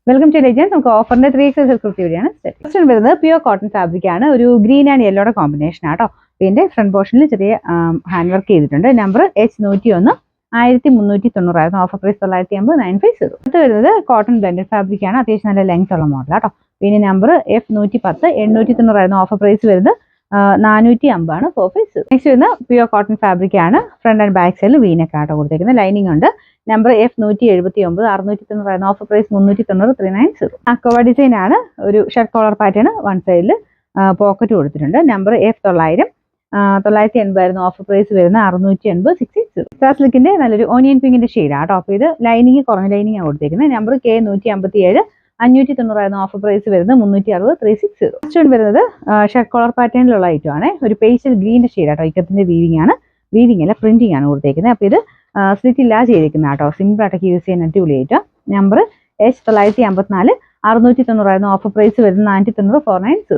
Welcome to legends. നമുക്ക് ഓഫറിന്റെ 3x വീഡിയോയാണ്. First വരുന്നത് പ്യൂർ കോട്ടൺ ഫാബ്രിക് ആണ്. ഒരു ഗ്രീൻ ആൻഡ് യെല്ലോയുടെ കോമ്പിനേഷൻ ആട്ടോ. ഇതിന്റെ ഫ്രണ്ട് പോർഷനിൽ ചെറിയ ഹാൻഡ് വർക്ക് ചെയ്തിട്ടുണ്ട്. Number H101 1390 offer price 950 950. അടുത്ത് വരുന്നത് കോട്ടൺ ബ്ലെൻഡഡ് ഫാബ്രിക് ആണ്. അത്യാവശ്യം നല്ല ലെങ്ത് ഉള്ള മോഡൽ ആട്ടോ. പിന്നെ നമ്പർ F110 890 ഓഫർ പ്രൈസ് വരുന്നത് 450 ആണ് 450. നെക്സ്റ്റ് വരുന്ന പ്യൂർ കോട്ടൺ ഫാബ്രിക് ആണ്. ഫ്രണ്ട് ആൻഡ് ബാക്ക് സൈഡിൽ വീനൊക്കെ ആട്ടോ കൊടുത്തേക്കുന്നത്. ലൈനിങ് ഉണ്ട്. Number F179 690 offer price 390 390. Aqua design ആണ്. ഒരു ഷർട്ട് കോളർ പാറ്റേൺ വൺ സൈഡിൽ പോക്കറ്റ് കൊടുത്തിട്ടുണ്ട്. നമ്പർ F900 980 ഓഫർ പ്രൈസ് വരുന്ന 680 660. സ്റ്റാസ്ലിക്കിന്റെ നല്ലൊരു ഓനിയൻ പിങ്കിന്റെ ഷെയ്ഡാണ് കേട്ടോ. അപ്പോൾ ഇത് ലൈനിങ് കുറഞ്ഞ ലൈനിങ് ആണ് കൊടുത്തേക്കുന്നത്. നമ്പർ K157 590 ഓഫർ പ്രൈസ് വരുന്നത് 360 360. നെക്സ്റ്റ് വരുന്നത് ഷർട്ട് കോളർ പാറ്റേണിലുള്ള ഐറ്റം ആണ്. ഒരു പേസ്റ്റൽ ഗ്രീൻ്റെ ഷെയ്ഡ് ആട്ടോ. ഇക്കത്തിന്റെ വീവിംഗ് ആണ്. വീവിംഗ് അല്ല, പ്രിന്റിംഗ് ആണ് കൊടുത്തേക്കുന്നത്. അപ്പോൾ ഇത് സ്ലിറ്റ് ഇല്ലാതെ ചെയ്തിരിക്കുന്ന കേട്ടോ. സിമ്പിൾ ആയിട്ടൊക്കെ യൂസ് ചെയ്യാൻ അടിപൊളിയായിട്ട്. നമ്പർ H954 690 ഓഫർ പ്രൈസ് വരുന്നത് 490 490.